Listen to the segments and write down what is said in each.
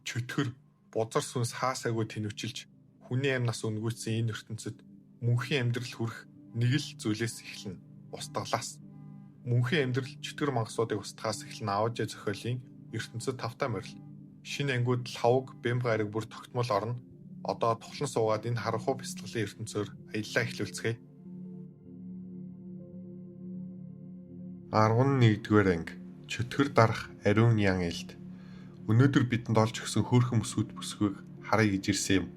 чөтгөр бузар сүнс хаасаагүй тэнвчилж хүний амнаас өнгөөцсөн энэ ертөнцид мөнхийн амьдрал хүрэх нэг л зүйлээс эхэлнэ. Устгалаас. Мөнхийн амьдрал чөтгөр мангасуудыг устгахаас эхэлнэ. Аавжаа зохиолын ертөнцид тавтай морил. Шинэ ангууд лавг, бэмб гариг бүр тогтмол орно. Одоо тухлан суугаад энэ харанхуй бяцлаглалын ертөнцөөр аяллаа эхлүүлцгээе. 11-р анги. Чөтгөр дарах ариун ян элд. Өнөөдөр бидэнд олж өгсөн хөөрхөн бүсгүйт бүсгүйг харъя гэж ирсэн юм.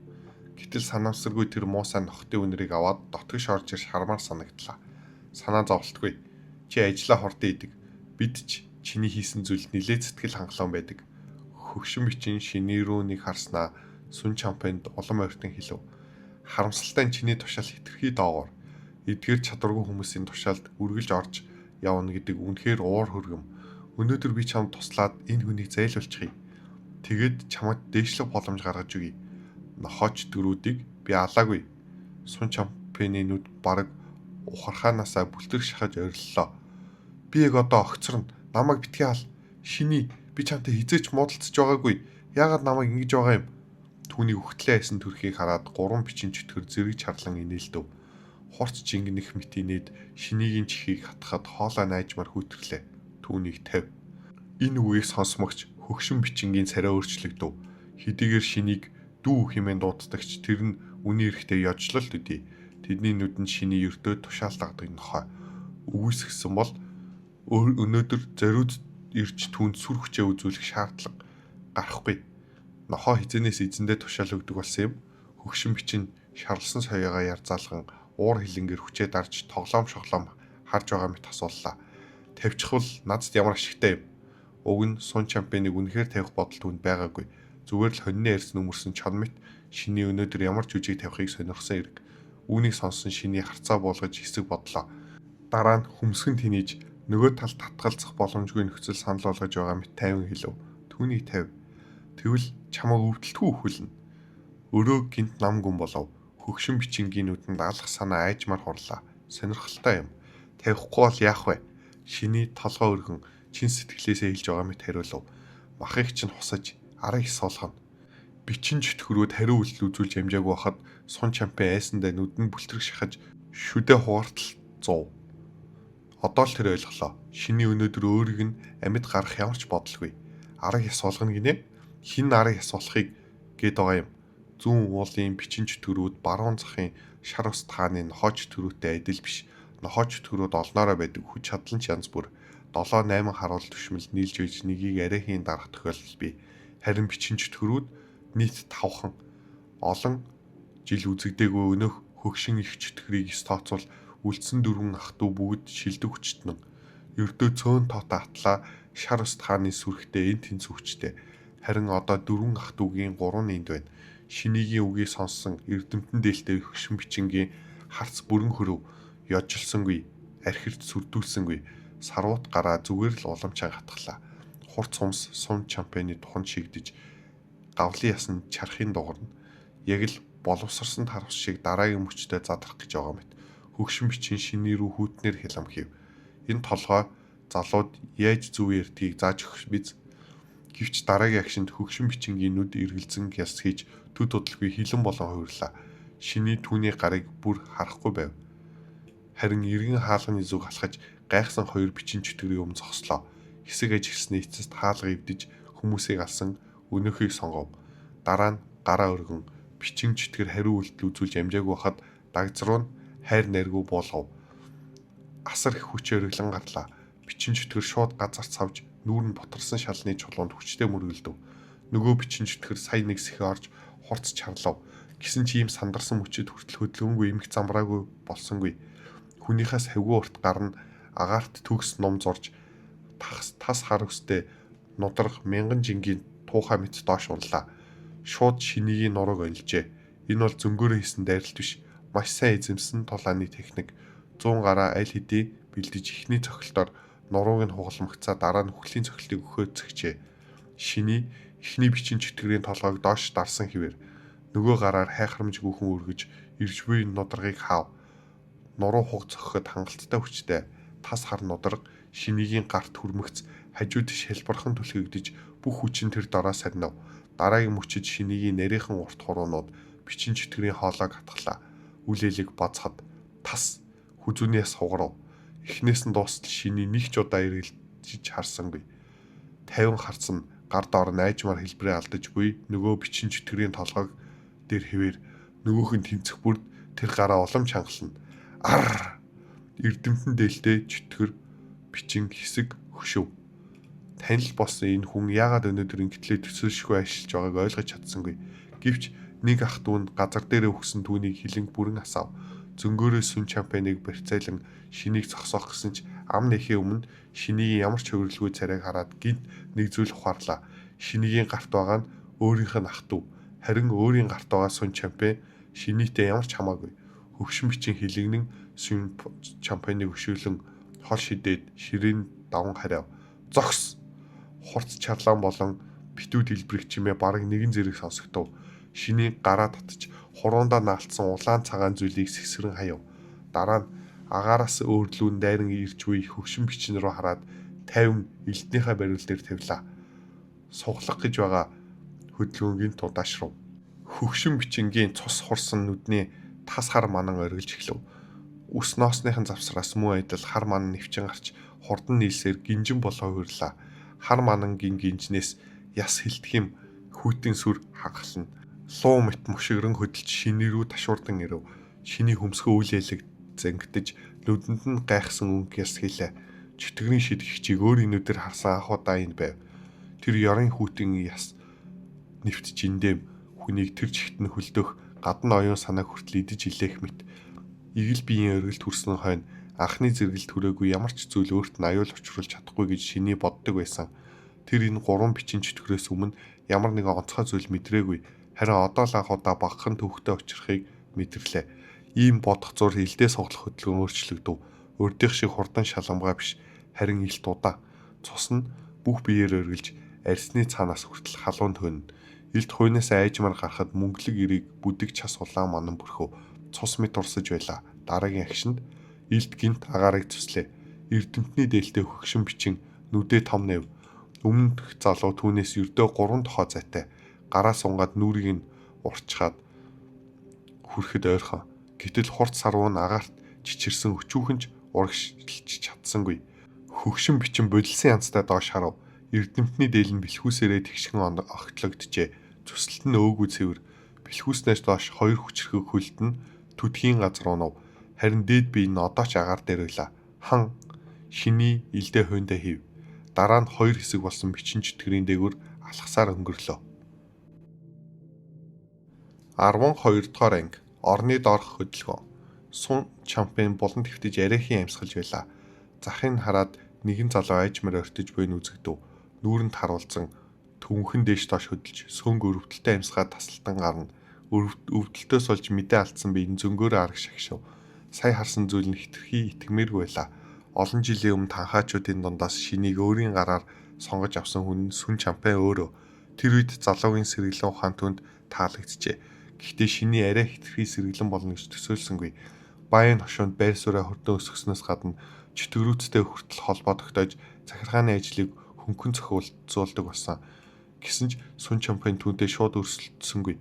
Гэтэл санамсаргүй тэр муусай нохтын үнэрийг аваад дотгош орж ирж хармаар санагдлаа. Санаа зовлтгүй. Чи ажиллаа хордон идэг. Бид ч чиний хийсэн зүйлд нэлээд сэтгэл хангалуун байдаг. Хөгшин бичин шиний рүү нэг харснаа сүн чампанд улам ойртон хэлв. Харамсалтай чиний тушаал хэтэрхий доогоор. Эдгээр чадваргүй хүмүүсийн тушаалд үргэлж орж явна гэдэг үнэхээр уур хөргөм. Өнөөдөр би чамд туслаад энэ хүнийг зайлуулчихъя. Тэгээд чамд дээшлэх боломж гаргаж өгье. Нохооч дөрүүдийг би алаагүй. Сун чампаны нүд бараг ухархаанаасаа бүлтрэх шахаж ориллоо. Би яг одоо огцорно. Намайг битгий ал. Шиний би чамтай хизээч муудалцаж байгаагүй. Яагаад намайг ингэж байгаа юм? Түүний өгтлээ айсан төрхийг хараад гурван бичин чөтгөр зэрэг чарлан инээлдэв. Хурц жингэнэх мэт инээд шинийгийн чихийг хатахад хоолой найжмаар хүүтрлээ. Түүнийг тавь. Энэ үгийг сонсмогч хөгшин бичингийн царай өөрчлөгдөв. Хэдийгээр шинийг дүү хэмээн дууддагч тэр нь үний эрэхтэй ёжлолт үдий. Тэдний нүдэнд шиний өртөө тушаалдаг нохой. Үгүйсгсэн бол өнөөдөр зориуд ирж түүнд сүр хүчээ үзүүлэх шаардлага гарахгүй. Нохоо хизэнээс эзэндээ тушаал өгдөг болсон юм. Хөгшин бичин шарлсан соёогоо ярзаалган уур хилэнгээр хүчээ дарж тоглоом шоглоом харж байгаа мэт асууллаа. Тавьчихвал надад ямар ашигтай юм? Уг нь сун чампионыг үнэхээр тавих бодол түүнд байгаагүй. Зүгээр л хоньны ярьсан өмөрсөн чон мэт шиний өнөөдөр ямар жүжиг тавихыг сонирхсан хэрэг. Үүнийг сонссон шиний харцаа буулгаж хэсэг бодлоо. Дараа нь хүмсгэн тэнийж нөгөө талд татгалзах боломжгүй нөхцөл санал болгож байгаа мэт тайван хэлв. Түүнийг тавь. Тэгвэл чамайг өвдөлтгүй өхүүлнэ. Өрөө гинт нам гүн болов. Хөгшин бичингийн нүдэнд алах санаа айжмаар хурлаа. Сонирхолтой юм. Тавихгүй бол яах вэ? Шиний толгой өргөн чин сэтгэлээсээ хэлж байгаа мэт хариулв. Махыг чинь хусаж арыг суулгана. Бичин чөтгөрүүд хариу үйлдэл үзүүлж амжаагүй хахад сун чампион айсандаа нүдэн бүлтрэх шахаж шүдэ хугартал 100. Одоо л тэр ойлголоо. Шиний өнөөдөр өөрийг нь амьд гарах ямар ч бодолгүй. Арыг ясуулгана гинэ. Хин арыг ясуулахыг гээд байгаа юм. Зүүн уулын бичин чөтгөрүүд баруун захын шар ус тааны нохооч төрүүтэй адил биш. Нохооч төрүүд олноороо байдаг хүч чадлан янз бүр 7-8 харуул төвшмөл нийлж байж нэгийг арайхийн дарах тохиолдол бий. Харин бичин чөтгөрүүд нийт 5хан олон жил үзэгдээгүй өнөөх хөгшин их чөтгөрийг стооцвол үлдсэн дөрвөн ах トゥ бүгд шилдэг хүчтэн. Ердөө цөөн тоотой атлаа шар ус тааны сүрхтэй энэ тэнц хүчтэй. Харин одоо дөрвөн ах トゥ гийн 3 нэнд байна. Шинийгийн үгийг сонссон эрдэмтэн дээлтэй хөгшин бичингийн харц бүрэн хөрөв. Ёжилсонгүй, архирд сүрдүүлсэнгүй, сарвут гараа зүгээр л уламжаа гатглаа. Хурц хумс сун чампионы туханд шигдэж гавлын ясанд чарахын дугарна. Яг л боловсрсон тарвс шиг дараагийн мөчтэй задрах гэж байгаа мэт. Хөгшин бичин шиний рүү хүүтнэр хялам хийв. Энэ толгой залууд яаж зүв ярдгийг зааж өгөх биз. Гэвч дараагийн агшинд хөгшин бичингийн нүд эргэлзэн ялс хийж төд удалгүй хилэн болон хувирлаа. Шиний түүний гарыг бүр харахгүй байв. Харин эргэн хаалганы зүг халахаж гайхсан хоёр бичин чөтгөрийн өмнө зогслоо. Хэсэг ажигсны эцэст хаалга эвдэж хүмүүсийг алсан өнөөхийг сонгов. Дараа нь гараа өргөн бичин чөтгөр хариу үйлдэл үзүүлж амжаагүй хахад дагзруу нь хайр найргүй буулгав. Асар их хүч өргөлөн гарлаа. Бичин чөтгөр шууд газарт савж нүүр нь бутарсан шалны чулуунд хүчтэй мөргөлдөв. Нөгөө бичин чөтгөр сая нэг сэхэ орж хурц чарлав. Гэсэн ч ийм сандарсан мөчөд хүртэл хөдөлгөөнгүй эмх замбраагүй болсонгүй. Хүнийхээс хавгүй урт гарна агаарт төгс ном зурж тас хар өстэй нудрах мянган жингийн туухай мэт доош унлаа. Шууд шинийгийн нурууг олжээ. Энэ бол зөнгөөрөө хийсэн дайралт биш. Маш сайн эзэмсэн тулааны техник. 100 гараа аль хэдийн бэлдэж ихний цохилтоор нурууг нь хугаламгцаа дараа нь хүлийн цохилтыг өгөхөд зэгчээ. Шиний ихний бичин чөтгөрийн толгойг доош дарсан хэвээр нөгөө гараар хайхрамж гүхэн өргөж ирж буй нудрагыг хаав. Нуруу хуг зохиход хангалттай хүчтэй тас хар нудраг шинийгийн гарт хүрмэгц хажууд шалбархан түлхэгдэж бүх хүчин тэр дороо сарнав. Дараагийн мөчид шинийгийн нарийнхан урт хуруунууд бичин чөтгөрийн хоолойг хатглаа. Үл элэг бацхад тас хүзүүнээс хугарав. Эхнээс нь дуустал шиний нэг ч удаа эргэлзэж харсангүй. 50 харсан гар доор найжмаар хэлбэрээ алдаж буй нөгөө бичин чөтгөрийн толгойг дээр хэвээр нөгөөх нь тэнцэх бүрд тэр гараа улам чангална. Ар! Эрдэмтэн дээлтэй чөтгөр бичин хэсэг хөшөв. Танил болсон энэ хүн яагаад өнөөдөр ингэтлээ төсөөлшгүй ажиллаж байгааг ойлгож чадсангүй. Гэвч нэг ах дүү нь газар дээрээ өгсөн түүнийг хилэнг бүрэн асаав. Зөнгөөрөө сүн чампаныг барьцаалан шинийг зогсоох гэсэн ч ам нэхээ өмнө шинийгийн ямар ч хөвөрлгүй царайг хараад гинт нэг зүйл ухаарлаа. Шинийгийн гарт байгаа нь өөрийнх нь ах дүү. Харин өөрийн гарт байгаа сүн чампан шинийтэй ямар ч хамаагүй. Хөгшин бичин хилэгнэн сүн чампаныг өшөөлөн хол шидээд ширээн даван хариав. Зогс! Хурц чарлаан болон битүүд хэлбэрэг чимээ бараг нэгэн зэрэг сонсогдов. Шиний гараа татж хурундаа наалтсан улаан цагаан зүйлийг сэсгэрэн хаяв. Дараа нь агаараас өөрлүүн дайран ирж буй хөгшин бичин рүү хараад 50 элднийхээ бариул дээр тавилаа. Суглах гэж байгаа хөдөлгөөнгийн тудаашрав. Хөгшин бичингийн цус хурсан нүдний тас хар манан оргилж эхлэв. Ус ноосныхын завсраас мөн адил хар манан нэвчин гарч хурдан нийлсээр гинжин болоо хурлаа. Хар манангийн гинжнээс яс хилтгэм хүйтэн сүр хагална. Луу мэт мөшгөрөн хөдөлж шиний рүү ташуурдан ирэв. Шиний хөмсгөө үл ялэг зангидж нүдэнд нь гайхсан өнгө яс хийлээ. Чөтгөрийн шидэгчийг өөрийн нүдээр харсан анх удаа энэ байв. Тэр ёрын хүйтэн яс нэвтж индэм хүнийг тэр чигт нь хөлдөх гадна оюун санааг хүртэл идэж илээх мэт игэл биеийн өргөлт хүрсэн хойно анхны зэрэгэлт хүрээгүй ямар ч зүйл өөрт нь аюул учруулж чадахгүй гэж шиний боддог байсан. Тэр энэ 3 бичин чөтгөрөөс өмнө ямар нэгэн онцгой зүйл мэдрээгүй. Харин одоо л анх удаа багахан төвхтэй учрахыг мэдэрлээ. Ийм бодох зур хилдээ суглах хөдөлгөөн өөрчлөгдөв. Урдих шиг хурдан шаламгаа биш, харин илт удаа. Цус нь бүх биеэр өргөлж арсны цаанаас хүртэл халуун төнө. Илт хуйнаас айжмаар гарахад мөнгөлөг ирийг бүдэг час улаан манан бүрхөв. Цус мэт урсаж байла. Дараагийн агшинд илт гинт агаарыг цуслээ. Эрдэмтний дээлтэй хөгшин бичин нүдээ том нэв. Өмнөх залуу түүнээс ердөө 3 тохоо зайтай. Гараа сунгаад нүрийг нь урчхаад хүрэхэд ойрхон. Гэтэл хурц сарвуу нь агаарт чичирсэн өчүүхэнч урагшилж чадсангүй. Хөгшин бичин бодилсан янзтай доош харав. Эрдэмтний дээл нь бэлхүүсээрээ тэгшгэн огтлогджээ. Зүсэлт нь өөгүй цэвэр. Бэлхүүснээс доош 2 хүчрхэг хөлд нь төдхийн газар унав. Харин дээд бие нь одоо ч агаар дээр байла. Хан шиний илдээ хойндоо хийв. Дараа нь 2 хэсэг болсон бичин чөтгөрийн дээгүүр алхасаар өнгөрлөө. 12 дугаар анги орны доорх хөдөлгөөн. Сун чампан булан твтэж арайхийн амьсгалж байла. Захыг хараад нэгэн залуу айжмаар ортиж буйн үзэгдэв. Нүүрэнд харуулсан төвхөн дээш доош хөдөлж сөнг өрөвдөлтөй амьсгаад тасалтан гарна. Өвдөлтөөс олж мэдээ алдсан би энэ зөнгөөрөө арга шагшив. Сая харсан зүйл нь хитрхи итгэмээргүй байла. Олон жилийн өмнө танхаачуудын дундаас шинийг өөрийн гараар сонгож авсан хүн сүн чампан өөрөө. Тэр үед залуугийн сэргэлэн ухаан түнд таалагджээ. Гэхдээ шиний арай хитрхи сэргэлэн болно гэж төсөөлсөнгүй. Баян хошуунд байр сууриа хурдан өсгснөөс гадна чөтгөрүүцтэй хүртэл холбоо тогтоож захиргааны ажлыг хөнгөн зохиолцуулдаг болсон. Гэсэн ч сүн чампан түүнтэй шууд өрсөлдсөнгүй.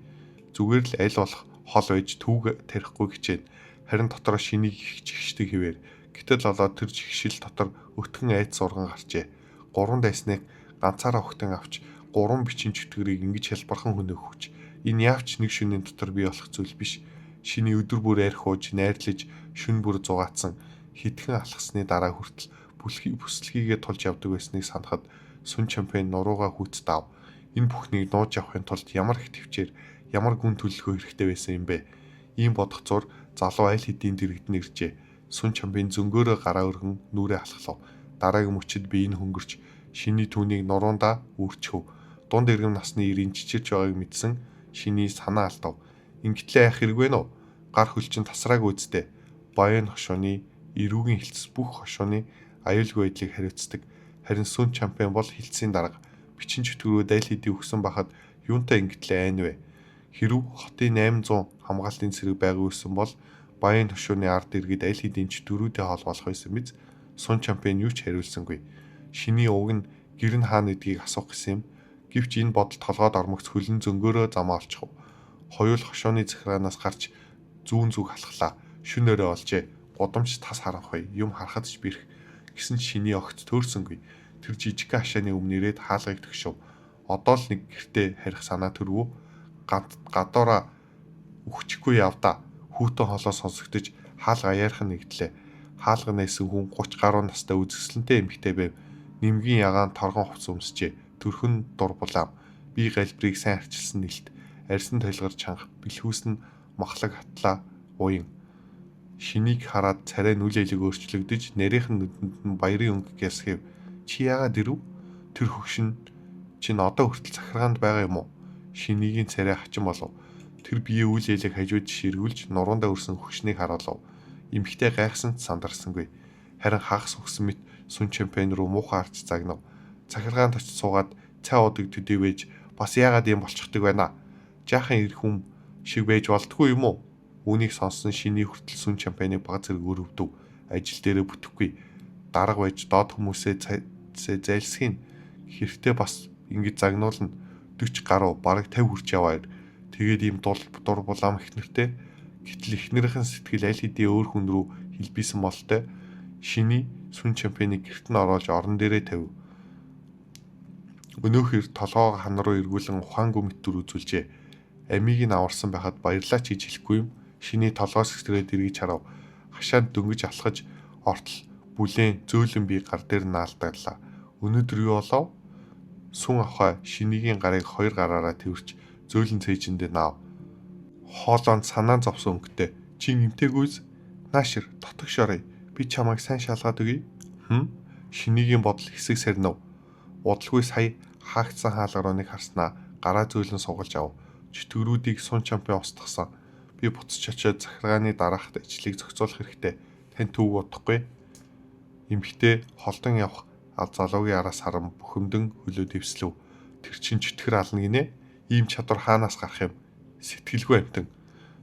Зүгээр л аль болох хол байж түүг тарихгүй хичээн. Харин дотроо шинийг их жигшдэг хэвээр. Гэтэл олоод тэр жигшил дотор өтгөн айц сурган гарчээ. 3 дайсныг ганцаараа өгтөн авч 3 бичин чөтгөрийг ингэж хялбархан хөнөөх хүч. Энэ яавч нэг шөнийн дотор бий болох зүйл биш. Шиний өдөр бүр арх ууж, найрлаж, шүн бүр зугаацсан хитгэн алхсны дараа хүртэл бүслэхийгээ тулж явдаг байсныг санахад сүн чампан нуруугаа хүүц даав. Энэ бүхнийг нууж авахын тулд ямар их төвчээр, ямар гүн төлөвлөгөө хэрэгтэй байсан юм бэ? Ийм бодох зур залуу аль хэдийн дэрэгдэн иржээ. Сүн чампан зөнгөөрөө гараа өргөн нүрээ алхлав. Дараагийн мөчид биеийг хөнгөрч шиний түүнийг нуруундаа үрчхөв. Дунд иргэм насны ирийн чичирч байгааг мэдсэн шиний санаа алдав. Ингэтлээ яах хэрэг вэ нөө? Гар хөлчин тасрааг үзтээ. Баян хошууны эрүүгийн хилцс бүх хошууны аюулгүй байдлыг хариуцдаг. Харин сүн чампан бол хилцсийн дарга. Бичин чөтгөрүүд аль хэдийн өгсөн бахад юунтай ингэтлээ айн вэ? Хэрв хотын 800 хамгаалтын цэрэг байгуулсан бол баян хошууны ард иргэд аль хэдийн чөтгөрүүдэд холбоолох байсан биз? Сун чампан юу ч хариулсангүй. Шиний уг нь гэр нь хаана гэдгийг асуух гэсэн юм. Гэвч энэ бодолд толгойд ормогц хөлн зөнгөөрөө замаа олчихов. Хоёул хошооны захиргаанаас гарч зүүн зүг халахлаа. Шүнээрээ олжээ. Гудамж тас харанхуй. Юм харахад ч бэрх. Гэсэн ч шиний огт төөрсөнгүй. Тэр жижиг хашааны өмнө ирээд хаалгыг төгшөв. Одоо л нэг гэртээ харих санаа төрвөө. Гадуураа өгчихгүй явдаа. Хүүтэн холоо сонсогдож хаалга аяархан нэгдлээ. Хаалга нээсэн хүн 30 гаруй настай үзэсгэлэнтэй эмэгтэй байв. Нимгийн ягаан торгон хувц өмсчээ. Төрхөн дурбулаам. Би галбирыг сайн арчилсан нэлт. Арьсан толгор чанга. Бэлхүүс нь махлаг хатлаа уян. Шинийг хараад царай нүл элэг өөрчлөгдөж нарийнх нь нүдэнд нь баярын өнгө гясхэв. Чи яагаад ирэв? Тэр хөгшин чинь одоо хүртэл захиргаанд байгаа юм уу? Шинийгийн царай хачин болов. Тэр бие үл элэг хажууд ширгүүлж нуруундаа өрсөн хөгшнийг харуулв. Эмхтэй гайхсан ч сандарсангүй. Харин хагас өгсөн мэт сүн чемпион руу муухай харж загнав. Захиргаанд очиж суугаад цай удаг төдийвэж бас яагаад юм болчихдаг байна? Жаахан ирэх хүм шиг байж болтгүй юм уу? Үүнийг сонссон шиний хүртэл сүн чемпионыг баг зэрэг өрөвдөв. Ажил дээрээ бүтэхгүй. Дарга байж доод хүмүүсээ зайлсхийн. Хэрэгтэй бас ингэж загнуулна. 40 гаруй бараг 50 хүрч яваа. Тэгээд ийм дур булаам ихнэртэй. Гэтэл ихнэрийн сэтгэл аль хэдийн өөр хүн рүү хэлбийсэн болтой. Шиний сүн чемпионыг гэрт нь оруулж орон дээрээ тавив. Өнөөхөр толгоогоо хан руу эргүүлэн ухаангүй мэтэр үзүүлжээ. Амийг нь аварсан байхад баярлаач гэж хэлэхгүй юм. Шиний толгоос хэсгэрээд эргэж харав. Хашаанд дөнгөж алхаж ортол бүлээн зөөлөн би гар дээр наалдаглаа. Өнөөдөр юу болов? Сүн авхай шинийгийн гарыг 2 гараараа тэрч зөөлөн цээжиндээ наав. Хоолоонд санаан зовсон өнгөтэй. Чи имтээгүйс наашир дотогш оръё. Би чамайг сайн шалгаад өгье. Шинийгийн бодол хэсэг сарнив. Удалгүй сая хаагцсан хаалга руу нэг харснаа гараа зөөлөн сугалж ав. Чөтгөрүүдийг сун чампион устгасан. Би буцаж очиод захиргааны дараахад ижлийг зохицуулах хэрэгтэй. Тань түүг удахгүй. Эмхтэй холдон явах залуугийн араас харан бухимдэн хөлөө дэвслэв. Тэр чин чөтгөр ална гинэ. Ийм чадвар хаанаас гарах юм? Сэтгэлгүй амтан.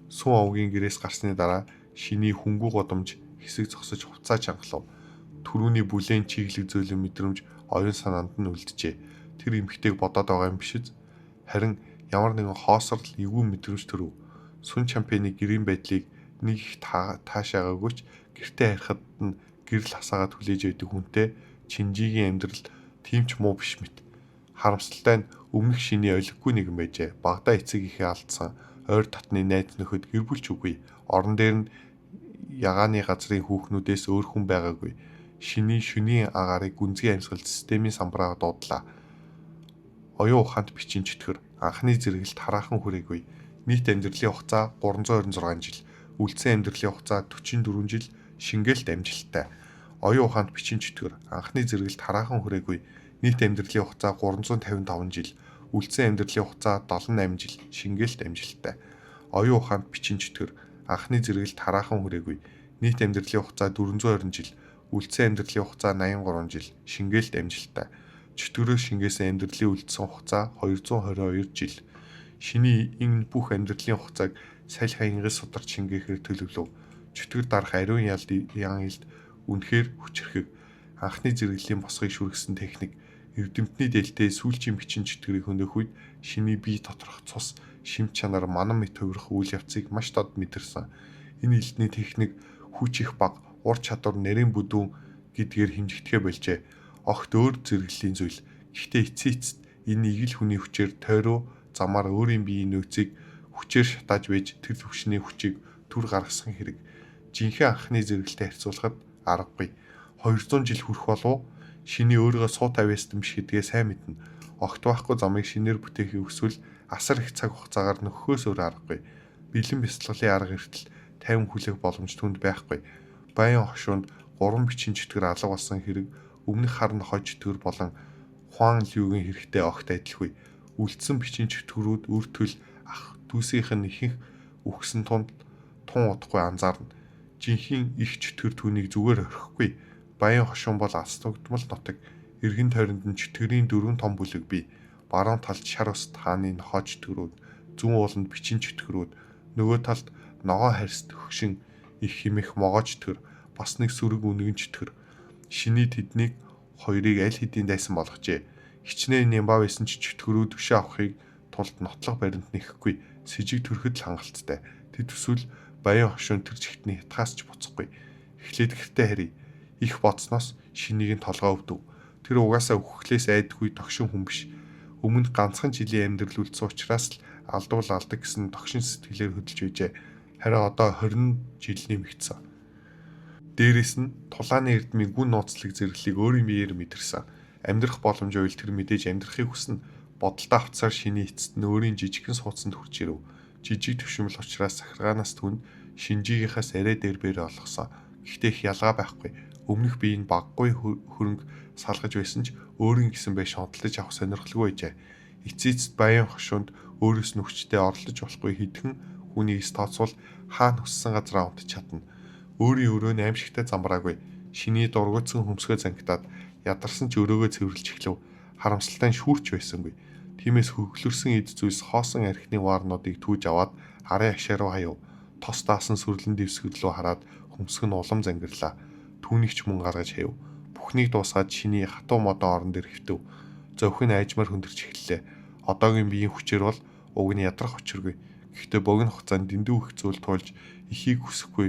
Сүн овгийн гэрээс гарсны дараа шиний хөнгүү годомж хэсэг зогсож хувцаа чангалав. Түрүүний бүлээн чиглэг зөөлөн мэдрэмж оюун санаанд нь үлджээ. Тэр эмхтэйг бодоод байгаа юм биш үү? Харин ямар нэгэн хоосрол эвгүй мэдрэмж төрөв. Сүн чемпионы гэрийн байдлыг нэг их таашаагаагүйч гэртээ харихад нь гэрэл хасаагаад хүлээж байдаг хүнтэй Чинжигийн амьдрал тийм ч муу биш мэт. Харамсалтай нь өмнөх шиний олиггүй нэгэн байжээ. Багада эцэг ихээ алдсан. Ойр татны найз нөхөд гэр бүлч үгүй. Орон дээр нь ягааны газрын хүүхнүүдээс өөр хүн байгаагүй. Шиний шөнийн агаарыг гүнзгий амьсгал системийн самбараа дуудлаа. Оюун ухаанд бичин чөтгөр. Анхны зэрэгэлт хараахан хүрээгүй. Нийт амьдралын хугацаа 326 жил. Үлдсэн амьдралын хугацаа 44 жил. Шингээлт амжилттай. Оюун ухаанд бичин чөтгөр. Анхны зэрэгэлт хараахан хүрээгүй. Нийт амьдралын хугацаа 355 жил. Үлдсэн амьдралын хугацаа 78 жил. Шингээлт амжилттай. Оюун ухаанд бичин чөтгөр. Анхны зэрэгэлт хараахан хүрээгүй. Нийт амьдралын хугацаа 420 жил. Үлдсэн амьдралын хугацаа 83 жил. Шингээлт амжилттай. Чөтгөрөө шингээсэн амьдралын үлдсэн хугацаа 222 жил. Шиний энэ бүх амьдралын хугацааг салхи ангис сударч шингээхээр төлөвлөв. Чөтгөр дарах ариун ян илд үнэхээр хүчрхэг. Анхны зэрэглэлийн босгыг шүргэсэн техник. Эрдэмтний дээлтэй сүүлчийн бичин чөтгөрийг хөнөөх үед шиний бие доторх цус, шимт чанар, манан мэт хувирах үйл явцыг маш дод мэдэрсэн. Энэ элдний техник хүч их бага, ур чадвар нарийн бүдүүн гэдгээр хэмжигдэхэ болжээ. Огт өөр зэрэглэлийн зүйл. Гэхдээ эцсийн эцэст энэ игэл хүний хүчээр тойроо замаар өөрийн биеийн нөөцийг хүчээр шатааж байж тэр төвшний хүчийг түр гаргасан хэрэг. Жинхэнэ анхны зэрэглэлтэй харьцуулахад аргагүй. 200 жил хүрэх болов шиний өөрийгөө суу тавьяастан биш гэдгээ сайн мэднэ. Огт байхгүй замыг шинээр бүтээхийг хүсвэл асар их цаг хугацаагаар нөхөхөөс өөр аргагүй. Бэлэн бяцлаглалын арга эртэл 50 хүлээх боломж түнд байхгүй. Баян хошуунд 3 бичин чөтгөр алга болсон хэрэг өмнөх харн хож чөтгөр болон Хуан Люгийн хэрэгтэй огт адилгүй. Үлдсэн бичин чөтгөрүүд үртэл ах дүүсийнх нь ихэнх үхсэн тун удахгүй анзаарна. Жинхэнэ их чөтгөр түүнийг зүгээр орхихгүй. Баян хошуун бол астугдмал нутаг. Эргэн тойронд нь чөтгөрийн 4 том бүлэг бий. Баруун талд шар ус хааны нохоо чөтгөрүүд, зүүн ууланд бичин чөтгөрүүд, нөгөө талд ногоо харьст хөгшин их химэх могоо чөтгөр, бас нэг сүрэг үнэгэн чөтгөр. Шиний тэднийг хоёрыг аль хэдийн дайсан болгожээ. Хичнээн нямбаа байсан ч чөтгөрөө төшөө авахыг тулд нотлох баримт нэхэхгүй, с ижиг төрөхөд л хангалттай. Тэд төсвөл баян хошуун тэр жигтний хятгаас ч буцахгүй. Эхлээд гэртээ харъя. Их бодсноос шинийг нь толгоо өвдөв. Тэр угаасаа үххлээс айдгүй тогшин хүн биш. Өмнө ганцхан жилийн амьдрал үлдсэн учраас л алдуул алдаг гэсэн тогшин сэтгэлээр хөдөлж байжээ. Харин одоо 20 жил нэмэгдсэн. Дээрээс нь тулааны эрдмийн гүн нууцлаг зэрэглэлийг өөрийн биеэр мэдэрсэн. Амьдрах боломж уйл тэр мэдээж амьдрахыг хүснэ. Бодолтой авцаар шиний эцэст нь өөрийн жижигхэн суудсанд хүрч ирэв. Жижиг төвшмөл учраас сахаргаанаас түн шинжийнхээс арай дээр бээр олгосон. Гэхдээ их ялгаа байхгүй. Өмнөх биеийн баггүй хөрөнгө салгаж байсан ч өөрийн гэсэн бай шонтолж авах сонирхолгүй байжээ. Эцээцэд баян хошуунд өөрөөс нь хүчтэй орлож болохгүй хэдхэн хүнийг тооцвол хаана хүссэн газараа унтж чадна. Өөрийн өрөөний аимшигтай замбраагүй. Шиний дургуйцсан хөмсгөө зангидаад ядарсан ч өрөөгөө цэвэрлж эхлэв. Харамсалтай шүүрч байсангүй. Тиймээс хөглөрсөн эд зүйлс хоосон архины ваарнуудыг түүж аваад арын ашаа руу хаяв. Тос даасан сүрлэн дэвсгэл рүү хараад хөмсг нь улам зангирлаа. Түүнийг ч мөн гаргаж хаяв. Бүхнийг дуусгаад шиний хатуу модон орон дээр хэвтэв. Зовхон айжмаар хөндөрч эхэллээ. Одоогийн биеийн хүчээр бол уг нь ядрах учиргүй. Гэхдээ богино хугацаанд дэндүү их зүйл туулж ихийг хүсэхгүй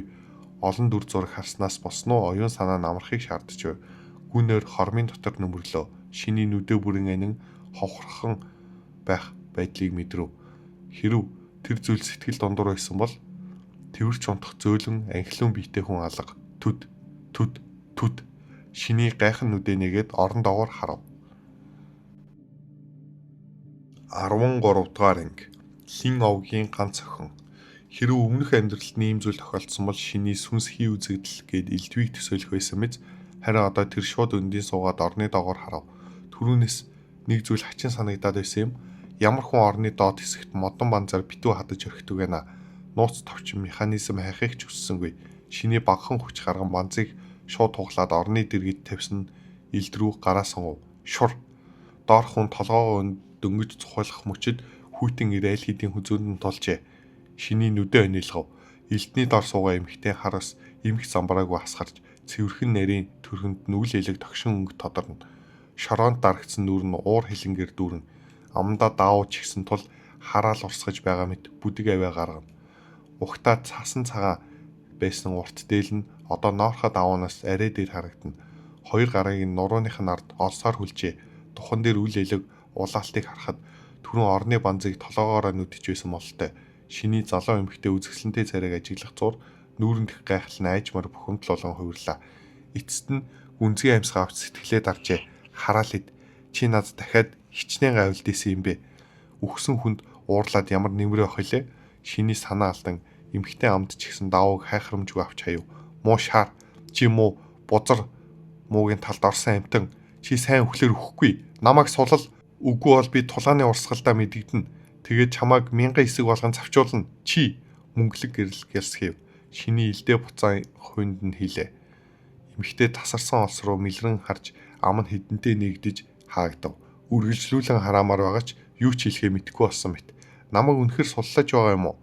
олон дүр зураг харснаас босноо оюун санаа намрахыг шаардж байв. Гүнээр хормын дотор нөмрлөө. Шиний нүдэ бүрэн анин ховхорхон байх байдлыг мэдрв. Хэрв тэр зүйл сэтгэл дундуур байсан бол тэрч унтах зөөлөн анхлын биетэй хүн алга. Түд шиний гайхан нүдэ нэгээд орон доогоор харав. 13 дугаар анги. Лин овгийн ганц охин. Хэрв өмнөх амьдралд ийм зүйл тохиолдсон бол шиний сүнс хий үзэгдэл гээд элдвийг төсөөлөх байсан мэт харин одоо тэр шууд өндийн суугаад орны доогоор харав. Түрүүнээс нэг зүйл хачин санагдаад байсан юм. Ямар хүн орны доод хэсэгт модон банзаар битүү хадаж орхидог байна. Нууц товчин механизм хайхыг ч хүссэнгүй. Шиний багахан хүч гарган банзыг шууд туглаад орны дэргэд тавьсан илд рүү гараа сонгов. Шур. Доорх хүн толгоогоо дөнгөж цухайлах мөчөд хүйтэн ирээл хийдийн хүзүүнд нь тулжээ. Шиний нүдэ онилгов. Элдний дор суугаа эмхтэй хараас эмх замбраагүй асгарч цэвэрхэн нарийн төрхөнд нүгэл элэг тогшин өнгө тодорно. Шороонд дарагдсан нүур нь уур хилэнгээр дүүрнэ. Амдаа даавч гисэн тул хараал урсгаж байгаа мэт бүдэг аваа гаргана. Ухтаа цасан цагаан байсан урт дээл нь одоо ноорхоо даваанаас арай дээр харагдана. Хоёр гарыг нь нурууных нь ард олсоор хүлжээ. Тухан дээр үл элэг улаалтыг харахад түрүүн орны банзыг толоогоороо нүдэж байсан бололтой. Шиний залуу эмэгтэй үзэсгэлэнтэй царайг ажиглах зур нүүрэнд их гайхал найжмар бухимдал болон хувирлаа. Эцэст нь гүнзгий амьсгаа авч сэтгэлээ даржээ. Хараал ид. Чи над дахиад хичнээн гавилд исэн юм бэ? Үхсэн хүнд уурлаад ямар нэмрээ ох илээ? Шиний санаа алдан эмэгтэй амд ч гэсэн давууг хайхрамжгүй авч хаяв. Муу шаар. Чи муу бузар муугийн талд орсон амтан. Чи сайн өхлөр өхгүй. Намайг сулал. Үгүй бол би тулааны урсгалдаа мэдэгдэнэ. Тэгээд чамайг 1000 эсэг болгон цавчуулна. Чи мөнгөлөг гэрэл гэлсхийв. Шиний илдээ буцаан хуйнд нь хийлээ. Эмэгтэй тасарсан олс руу мэлрэн харж ам нь хідэнтэй нэгдэж хаагдав. Үргэлжлүүлэн хараамаар байгаа ч юу ч хэлэхээ мэдэхгүй болсон мэт. Намайг үнэхээр суллаж байгаа юм уу?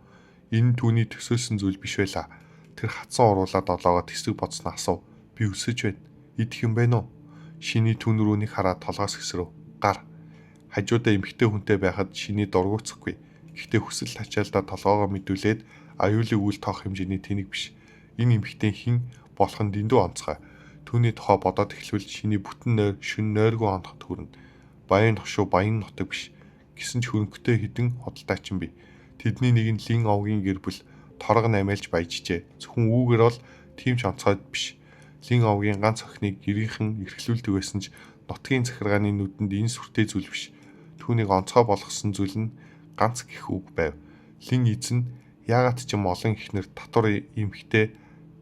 Энэ түүний төсөөлсөн зүйл биш байлаа. Тэр хатсан уруулаад олоогоо тэсэг бодсон асуув. Би өсөж байна. Идэх юм байна уу? Шиний түн рүүнийг хараад толгоос хэсрэв. Гар. Хажуудаа эмэгтэй хүнтэй байхад шиний дургуйцхгүй. Гэхдээ хүсэл тачаалдаа толгоогоо мэдүүлээд аюулыг үл тоох хэмжээний тэнэг биш. Энэ эмэгтэй хэн болох нь дэндүү онцгой. Түүний тухай бодоод эхлвэл шиний бүтэн нойр шүн нойргүй оноход хүрнэ. Баян хошуу баян нутаг биш. Гэсэн ч хөрөнгөтэй хідэн худалдаачин бий. Тэдний нэг нь Лин овгийн гэр бүл торго намайлж баяжжээ. Зөвхөн үүгээр бол тийм ч онцгой биш. Лин овгийн ганц охиныг гэрийнхэн эрхлүүлдэг байсан ч нутгийн захиргааны нүдэнд энэ сүртэй зүйл биш. Түүнийг онцгой болгосон зүйл нь ганц гих үг байв. Лин эзэн яагаад ч юм олон ихнэр татвар эмхтэй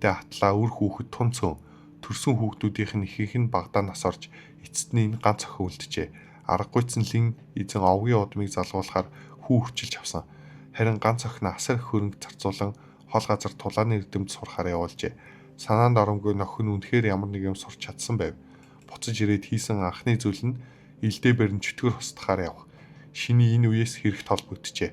атлаа үр хүүхэд тунцөн. Төрсөн хүүхдүүдийнх нь ихийнх нь багадаа нас орж эцэст нь энэ ганц охин үлджээ. Аргагүйцэн Лин эзэн овгийн удмыг залгуулахаар хүү хүчилж авсан. Харин ганц охин асар их хөрөнгө зарцуулан хол газар тулааны эрдэмт сурахаар явуулжээ. Санаанд оромгүй нохин үнэхээр ямар нэг юм сурч чадсан байв. Буцаж ирээд хийсэн анхны зүйл нь илдээ барин чөтгөр устгахаар явах. Шиний энэ үеэс хэрэгт холбогджээ.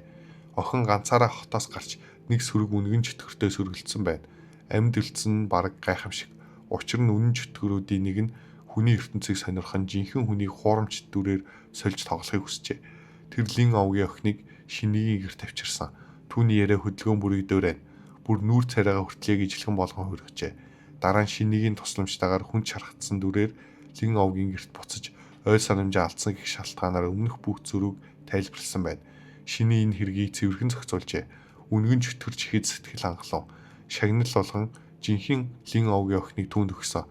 Охин ганцаараа хотоос гарч нэг сүрэг үнгэн чөтгөртөө сүргэлдсэн байна. Амьд үлдсэн нь бараг гайхамшиг. Учир нь үнэн чөтгөрүүдийн нэг нь хүний ертөнцийг сонирхон жинхэнэ хүнийг хуурамч дүрээр сольж тоглохыг хүсжээ. Тэр лин овгийн охиныг шинийг гэр тавьчирсан. Түүний яриа хөдөлгөөн бүрийгээр байна. Бүр нүүр царайгаа хүртлэе гэж хэлхэн болгон хөргөжээ. Дараа нь шинигийн тусламжтайгаар хүн чаргацсан дүрээр лин овгийн гэрт буцаж ойл санамжаа алдсан гэх шалтгаанаар өмнөх бүх зүрийг тайлбарлсан байна. Шиний энэ хэргийг цэвэрхэн зохицуулжээ. Үнгэн чөтгөрч ихэд сэтгэл хангалуун. Шагнал болгон жинхэнэ лин овгийн охиныг түүнд өгсөн.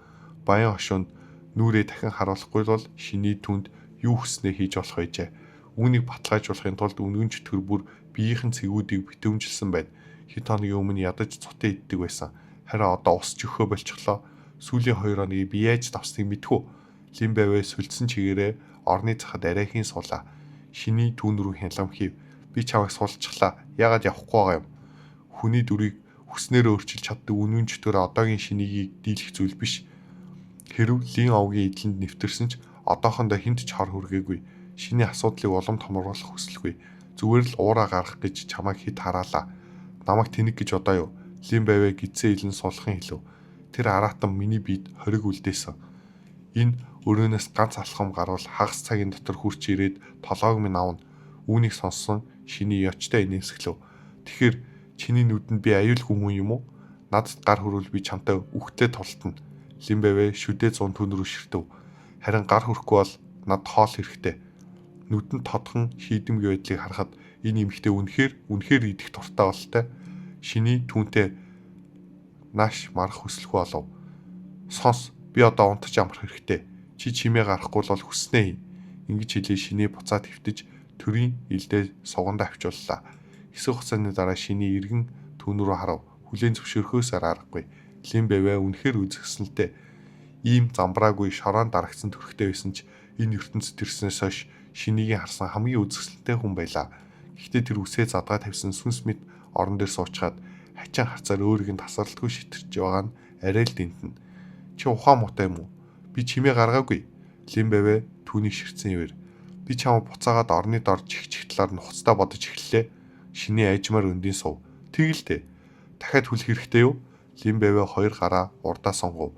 Баян хошуунд нүрээ дахин харуулахгүй бол шиний түнд юу хүснээ хийж болох байжээ. Үүнийг баталгаажуулахын тулд үнгэн чөтгөр бүр биеийнхэн цэгүүдийг битүүмжилсэн байна. Хэд хоногийн өмнө ядаж цутаа иддэг байсан. Харин одоо ус чөхөө болчихлоо. Сүүлийн 2 хоногийг би яаж давсныг мэдгүй. Лин байваа сүлдсэн чигээрээ орны захад арайхийн суулаа. Шиний түүн рүү хянлам хийв. Би чамайг суулчихлаа. Яагаад явахгүй байгаа юм? Хүний дүрийг хүснээр өөрчилж чаддаг үнэн чөтгөр одоогийн шинийг дийлэх зүйл биш. Хэрв лин овгийн эдлэнд нэвтэрсэн ч одоохондоо хинт ч хор хүргээгүй. Шиний асуудлыг улам томруулах хүсэлгүй. Зүгээр л уураа гарах гэж чамайг хэд хараалаа. Намайг тэнэг гэж одоо юу? Лин байваа гидсээ илэн сулхан хэлв. Тэр араатан миний биед хориг үлдээсэн. Энэ өрөөнөөс ганц алхам гарвал хагас цагийн дотор хурч ирээд толоог минь авна. Үүнийг сонссон шиний ёчтой инээмсэглэв. Тэгэхээр чиний нүдэнд би аюулгүй хүн юм уу? Надад гар хөрвөл би чамтай үхтээ тултана. Лин байваа шүдээ 100 түн рүү ширтэв. Харин гар хөрөхгүй бол над хоол хэрэгтэй. Нүдэнд тодхон шийдэмгий байдлыг харахад энэ эмэгтэй үнэхээр идэх дуртай болтой. Шиний түүнтэй нааш марах хүсэлгүй болов. Сонс, би одоо унтаж амрах хэрэгтэй. Чи чимээ гарахгүй бол хүснээ хий. Ингэж хэлээ шиний буцаад хөвтөж төрийн илдээ сугандаа авчууллаа. Хэсэг хугацааны дараа шиний эргэн түүн рүү харав. Хүлээн зөвшөөрөхөөс аргагүй. Лин байваа үнэхээр үзэсгэлэнтэй. Ийм замбраагүй шороон дарагдсан төрхтэй байсан ч энэ ертөнцид ирснээс хойш шинийг харсан хамгийн үзэсгэлэнтэй хүн байлаа. Гэхдээ тэр үсээ задгаа тавьсан сүнс мэд орон дээр суучгаад хачин харцаар өөрийг нь тасралтгүй шитэрч байгаа нь арай л дэнтэн. Чи ухаан муутай юм уу? Би чимээ гаргаагүй. Лин байваа түүнийг ширтсэн ивэр. Би чамд буцаагаад орны дор чихчлаар нухацтай бодож эхэллээ. Шиний айжмаар өндийн сув. Тэгэлтэй. Дахиад хүлэх хэрэгтэй юу? Лин байваа 2 гараа урдаа сонгов.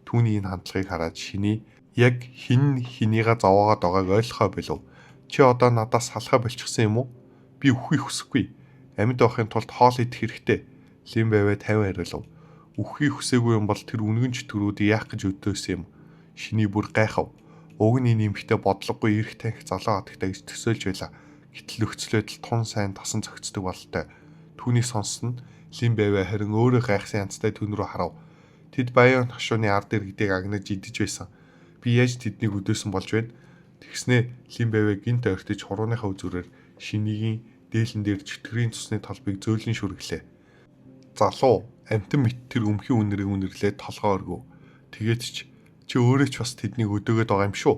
Түүний энэ хандлагыг хараад шиний яг хинийга зовоогоод байгааг ойлгохоо болов. Чи одоо надаас салхаа болчихсон юм уу? Би үххийг хүсэхгүй. Амьд байхын тулд хоол идэх хэрэгтэй. Лин байваа 50 хариулав. Үххийг хүсээгүй юм бол тэр үнгэн чөтгөрүүдийг яах гэж өдөөсөн юм? Шиний бүр гайхав. Уг нь энэ эмэгтэй бодлогогүй эрх танхи залуу хатагтай гэж төсөөлж байла. Гэтэл нөхцөлөд л тун сайн тасан зохицдог бололтой. Түүнийг сонссон Лин байваа харин өөрөө гайхсан янзтай түн рүү харав. Тэд баян хошууны ард иргэдийг агнаж идэж байсан. Би яаж тэднийг өдөөсөн болж байна? Тэгснээ Лин байваа гинт ойртож хурууныхаа үзүүрээр шинийгийн дээлэн дээр чөтгөрийн цусны толбыг зөөлөн шүргэлээ. Залуу амтан мэт тэр өмхийн үнэрийг үнэрлээ толгоо өргөв. Тэгээд чи өөрөө ч бас тэднийг өдөөгöd байгаа юм шүү.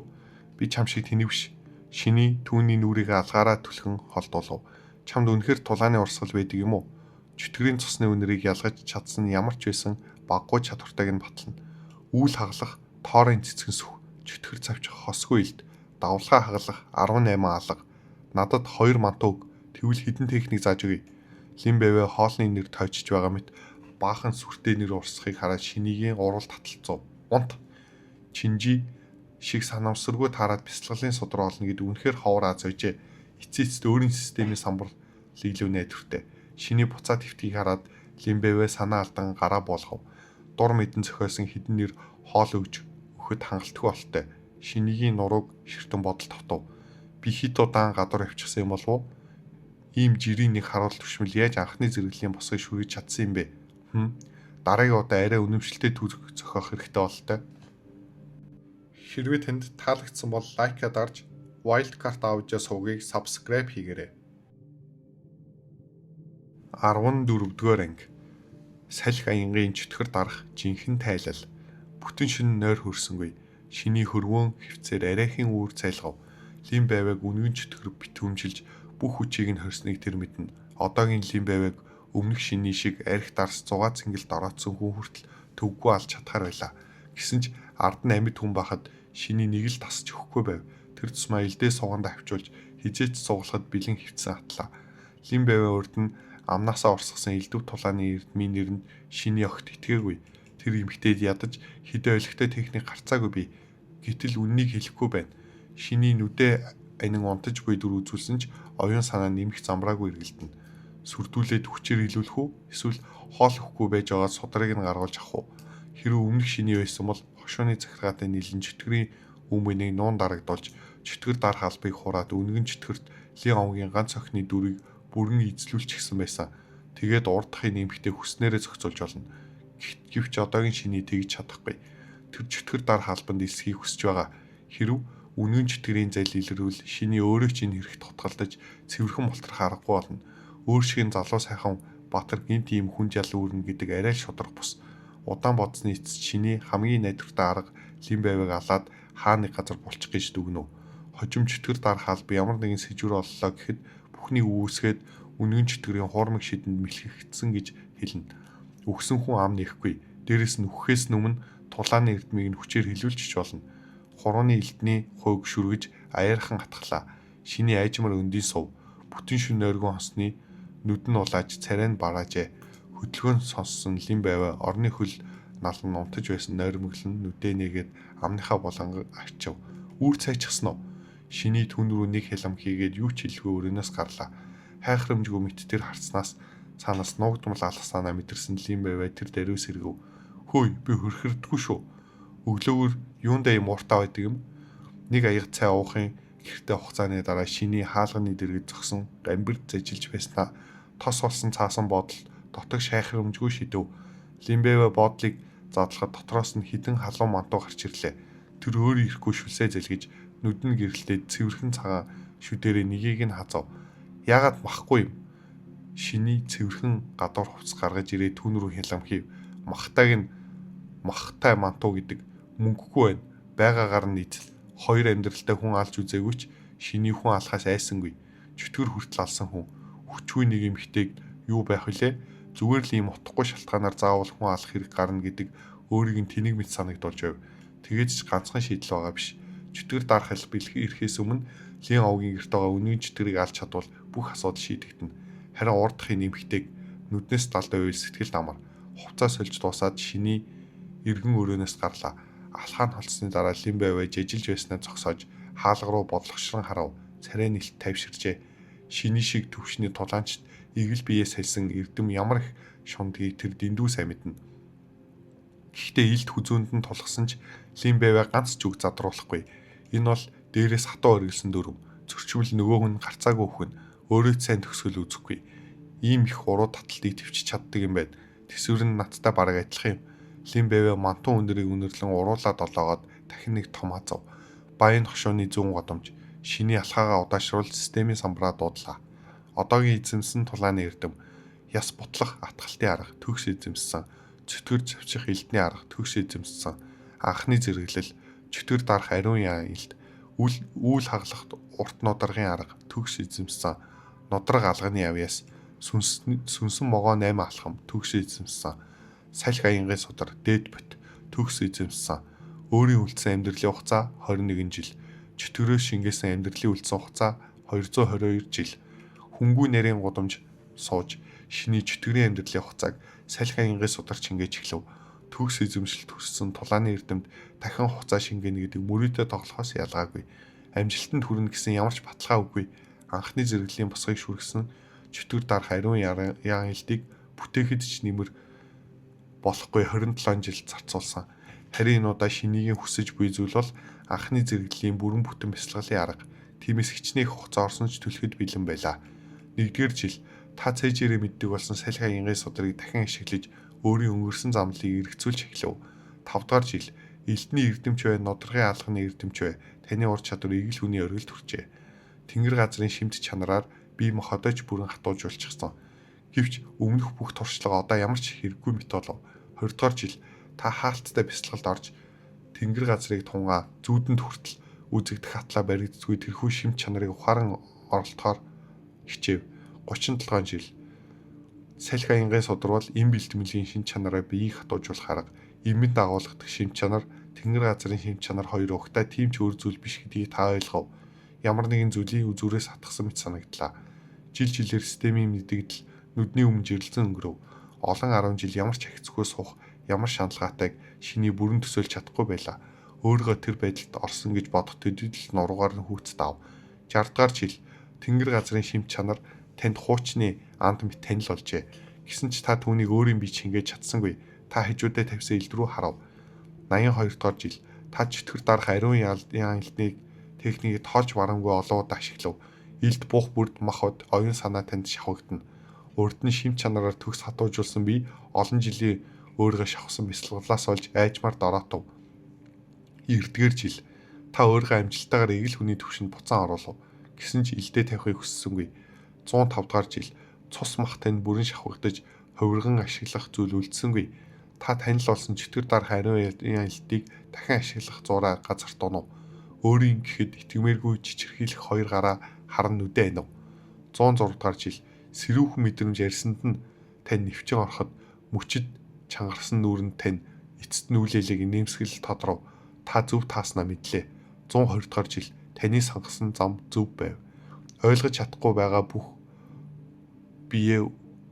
Би чам шиг тэнэг биш. Шиний түүний нүрийг алгаараа түлхэн холдуулав. Чамд үнэхээр тулааны урсгал байдаг юм уу? Чөтгөрийн цусны үнэрийг ялгаж чадсан ямар ч байсан баггүй чадвартайг нь батлана. Үүл хаглах, тоорын цэцгэн сүх, чөтгөр завчих хосгүй илт, давлгаа хаглах 18 алга. Надад 2 мантуу тэгвэл хідэн техник зааж өгье. Лин байваа хоолны нэр тойчж байгаа мэт баахан сүртэй нэр урсахыг хараад шинийгийн гурал таталцав. Унт. Чинжи шиг санамсаргүй таарад бясалгалын судраа олно гэд үнэхээр ховор азойжээ. Эцээцэд өөрийн системийн самбар илүү найдвартай. Шиний буцаад хөвтгийг хараад Лин байваа санаа алдан гараа болгов. Дур мэдэн зохиосон хідэн нэр хоол өгж өгөхөд хангалтгүй болтой. Шинийгийн нурууг ширтэн бодол тавтав. Би хэд удаан гадуур явчихсан юм болов уу? Ийм жирийн нэг харуул төвшмөл яаж анхны зэрэглэлийн босгыг шүргэж чадсан юм бэ? Дараагийн удаа арай үнэмшилтэй түүх зохиох хэрэгтэй болтой. Хэрвээ танд таалагдсан бол лайкаа дарж Wildcard Audio сувгийг subscribe хийгээрэй. 14-р анги. Салхи аянгийн чөтгөр дарах жинхэнэ тайлал. Бүтэн шин нойр хөрсөнгүй. Шиний хөрвөн хөвцээр арайхийн үүр цайлгав. Лин байвааг үнгэн чөтгөр битүүмжилж бүх хүчийг нь хорсныг тэр мэднэ. Одоогийн Лин байвааг өмнөх шиний шиг арх дарс 6 цэнгэлд ороодсон хүн хүртэл төвгүй алж чадхаар байлаа. Гэсэн ч ард нь амьд хүн байхад шиний нэг л тасч өгөхгүй байв. Тэр тусмаа элдээ суганд авчуулж хизээч сууглахад бэлэн хөвцөн атлаа. Лин байваа урд нь амнаасаа урсгасан элдв тулааны эрдмийн нэрэнд шиний огт итгээгүй. Тэр эмгтээд ядаж хэд ойлгохтой техник гарцаагүй би. Гэтэл үннийг хэлэхгүй байна. Шиний нүдэ анин унтаж буй дүр үзүүлсэн ч оюун санаа нэмэх замраагүй эргэлдэнэ. Сүрдүүлээд хүчээр илүүлэх үү? Эсвэл хоол өгөхгүй байж байгаа судрыг нь гаргуулж авах уу? Хэрвээ өмнөх шиний байсан бол хошууны захиргаатай нийлэн чөтгөрийн өмнөнийг нуун дарагдуулж чөтгөр дарах албыг хураад үнэгэн чөтгөрт Лин овгийн ганц охины дүрийг бүрэн эзлүүлчихсэн байсан. Тэгээд урдахын нэмэхдээ хүснээрээ зохицуулж болно. Гэвч одоогийн шиний тэгж чадахгүй. Тэр чөтгөр дарах албанд элсхийг хүсэж байгаа. Хэрв үнэн чөтгөрийн зал илрүүл шиний өөрөө ч энэ хэрэгт хотголдож цэвэрхэн болтрох аргагүй болно. Өөр шиг залуу сайхан Баатар гинт ийм хүн жал үүрнэ гэдэг арай л шудраг бус. Удаан бодсны эцэст шиний хамгийн найдвартай арга Лин байвыг алаад хааны газар булчих гэж дүгнэв. Хожим чөтгөр дарах алба ямар нэгэн сэжвэр оллоо гэхэд бүхнийг үүсгээд үнэн чөтгөрийн хуурмаг шидэнд мэлхэгдсэн гэж хэлнэ. Үхсэн хүн ам нэхгүй. Дээрэс нь үхэхээс өмнө тулааны эрдмийг нь хүчээр хилүүлчих болно. Хурууны элдний хойг шүргэж аяархан хатглаа. Шиний айжмар өндийн сув. Бүтэн шөнө ойргон хосны нүд нь улааж царай нь бараажээ. Хөдөлгөөн сонссон Лин байваа орны хөл налан унтаж байсан нойрмоглон нүдээ нэгээд амныхаа болонг арчив. Үүр цайчихсан уу? Шиний түн рүү нэг хялам хийгээд юу ч хэлгүй өрөөнөөс гарлаа. Хайхрамжгүй мэт тэр харцнаас цаанаас нуугдмал алхасаанаа мэдэрсэн Лин байваа тэр даруй сэргэв. Хөөе, би хөрхөрдөггүй шүү. Өглөөгөр юундаа юм ууртаа байдаг юм? Нэг аяга цай уухын гэртээ хугацааны дараа шиний хаалганы дэргэд зогсон гамбирд зэжилж байснаа тос болсон цаасан бодол дотог шайхрамжгүй шидэв. Лин байваа бодлыг задлахад дотроос нь хідэн халуун мантуу гарч ирлээ. Тэр өөрөө ирэхгүй шүлсээ зэлгэж нүд нь гэрэлтээд цэвэрхэн цагаан шүдэрээ нэгийг нь хазав. Яагаад махгүй юм? Шиний цэвэрхэн гадуур хувцас гаргаж ирээ түн рүү хялам хийв. Махтай мантуу гэдэг мөнгөгүй байна. Байгаагаар нь нийцэл. Хоёр амьдралтай хүн алж үзээгүй ч шиний хүн алхаас айсангүй. Чөтгөр хүртэл алсан хүн. Хүчгүй нэг эмхтэйг юу байх вүлээ? Зүгээр л ийм утгагүй шалтгаанаар заавал хүн алах хэрэг гарна гэдэг өөрийг нь тэнэг мэт санагдуулж байв. Тэгээд ч ганцхан шийдэл байгаа биш. Чөтгөр дарах алба ирэхээс өмнө Лин овгийн гэрт байгаа үнэн чөтгөрийг алж чадвал бүх асуудал шийдэгдэнэ. Харин урдахын эмхтэйг нүднээс далдаа уйл сэтгэл амар. Хувцас сольж дуусаад шиний эргэн өрөөнөөс гарлаа. Алхаан холцсны дараа Лин байваа жижилж байснаа зогсоож хаалга руу бодлогошрон харав. Царай нэлт тайвширчээ. Шиний шиг төвшний тулаанчд игэл биеэ сальсан эрдэм ямар их шундгийг тэр дэндүү сайн мэднэ. Гэхдээ илт хүзүүнд нь тулгсан ч Лин байваа ганц ч үг задруулахгүй. Энэ бол дээрээс хатуу оргилсан дөрөв. Зөрчвөл нөгөөх нь гарцаагүй хөхн өөрөө сайн төгсгөл үзэхгүй. Ийм их уруу таталтыг төвчж чаддаг юм байна. Тэсвэр нь надтай бараг адилхан юм. Лин байваа мантуу өндөрийг үнэрлэн уруулаад олоогоод дахин нэг том хазав. Баян хошууны зүүн годомж шиний алхаагаа удаашруулж системийн самбараа дуудлаа. Одоогийн эзэмсэн тулааны эрдэм, яс бутлах атгалтын арга төгс эзэмссэн, чөтгөр завчих элдний арга төгс эзэмссэн, анхны зэрэглэл, чөтгөр дарах ариун яан элд, үйл хаглах урт нударгын арга төгс эзэмссэн, нудраг алганы авьяас, сүнсэн могоо 8 алхам төгс эзэмссэн, салхи аянгийн судар дээд бот төгс эзэмссэн, өөрийн үлдсэн амьдралын хугацаа 21 жил, чөтгөрөөс шингээсэн амьдралын үлдсэн хугацаа 222 жил. Хөнгүү нарийн гудамж сууж шиний чөтгөрийн амьдралын хугацааг салхи аянгийн судар чингээж эхлэв. Төгс эзэмшил төссөн тулааны эрдэмт дахин хугацаа шингээнэ гэдэг мөрөөдө тоглохоос ялгаагүй. Амжилтанд хүрнэ гэсэн ямар ч баталгаа үгүй. Анхны зэрэглэлийн босгыг шүргсэн чөтгөр дарах ариун яан элдийг бүтээхэд ч нэмэр болохгүй 27 жил зарцуулсан. Харин энэ удаа шинийгийн хүсэж буй зүйл бол анхны зэрэглэлийн бүрэн бүтэн бясалгалын арга. Тиймээс хичнээн хугацаа орсон ч түлхэд бэлэн байлаа. 1-р жил та цээжээрээ мэддэг болсон салхи аянгийн судрыг дахин ашиглаж өөрийн өнгөрсөн замлыг эргэцүүлж эхлэв. 5-р жил элдний эрдэмч бай, нодоргын алганы эрдэмч бай, таны ур чадвар игэл хүний оргилд хүрчээ. Тэнгэр газрын шимт чанараар бие махбодож бүрэн хатууж болчихсон. Гэвч өмнөх бүх туршлага одоо ямар ч хэрэггүй мэт болов. 20-р жил та хаалттай бясалгалд орж тэнгэр газрыг тунгаа зүүдэнд хүртэл үзэгдэх хатлаа баригдсгүй тэрхүү шимт чанарыг ухаан оролдохоор хичээв. 37 жил салхи аянгийн судар бол эм бэлтгэмлийн шин чанараа биеийг хатуужуулах арга, эмэнд дагуулгадах шин чанар, тэнгэр газрын шин чанар хоёр угтаа тийм ч өөр зүйл биш гэдгийг та ойлгов. Ямар нэгэн зүйлийг үзүүрээс хатгсан мэт санагдлаа. Жил жилээр системийн мэдэгдэл нүдний өмнө жирлсэн өнгөрөв. Олон 10 жил ямар ч ахицгүй суух, ямар шаналгаатайг шиний бүрэн төсөөлж чадахгүй байлаа. өөрийгөө тэр байдалд орсон гэж бодох төдийд л нуруугаар нь хүүцэд ав. 60 дугаар жил Тэнгэр газрын шимт чанар танд хуучны анд мэт танил болжээ. Гэсэн ч та түүнийг өөрийн бие шингээж чадсангүй. Та хажуудаа тавьсан илд рүү харав. 82 дугаар жил та чөтгөр дарах ариун ялтны техникийг тоолж барамгүй олон удаа ашиглав. Илд бух бүрд махад оюун санаа танд шавхагдана. Урд нь шимт чанараар төгс хатуужуулсан би олон жилийн өөрийгөө шавхсан бясалгалаас олж айжмаар дороотов. 9-р жил та өөрийнхөө амжилтаагаар эгэл хүний төвшөнд буцаан оруулав. Гэсэн ч илдээ тавихыг хүссэнгүй. 105 дугаар жил цус мах танд бүрэн шавхагдаж хувирган ашиглах зүйл үлдсэнгүй. Та танил болсон чөтгөр дарах ариун ялтыг дахин ашиглах зураа газар дунав. Өөрийн гэхэд итгэмээргүй чичирхийлэх хоёр гараа харан нүдэ анив. 106 дугаар жил сэрүүхэн мэдрэмж ярьсанд нь тань нэвчин ороход мөчид чангарсан нүүрэнд тань эцэст нүүлэлийг нэмсгэл тодров. Та зөв тааснаа мэдлээ. 120 дугаар жил таны сонгосон зам зөв байв. Ойлгож чадахгүй байгаа бүх бие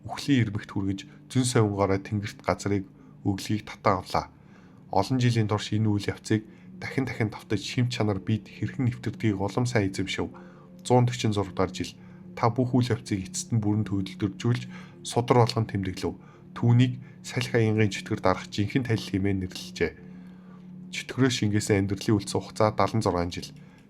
үхлийн ирмэгт хүргэж зүн совингоороо тэнгэрт газрыг өглийг татан авлаа. Олон жилийн турш энэ үйл явцыг дахин давтаж шимт чанар бид хэрхэн нэвтэрдгийг улам сайн эзэмшив. 146 дугаар жил та бүх үйл явцыг эцэст нь бүрэн төлөвлөжүүлж судар болгон тэмдэглэв. Түүнийг салхи аянгийн чөтгөр дарах жинхэнэ танил хэмээн нэрлэжээ. Чөтгөрөө шингээсэн амьдралын үлдсэн хугацаа 76 жил.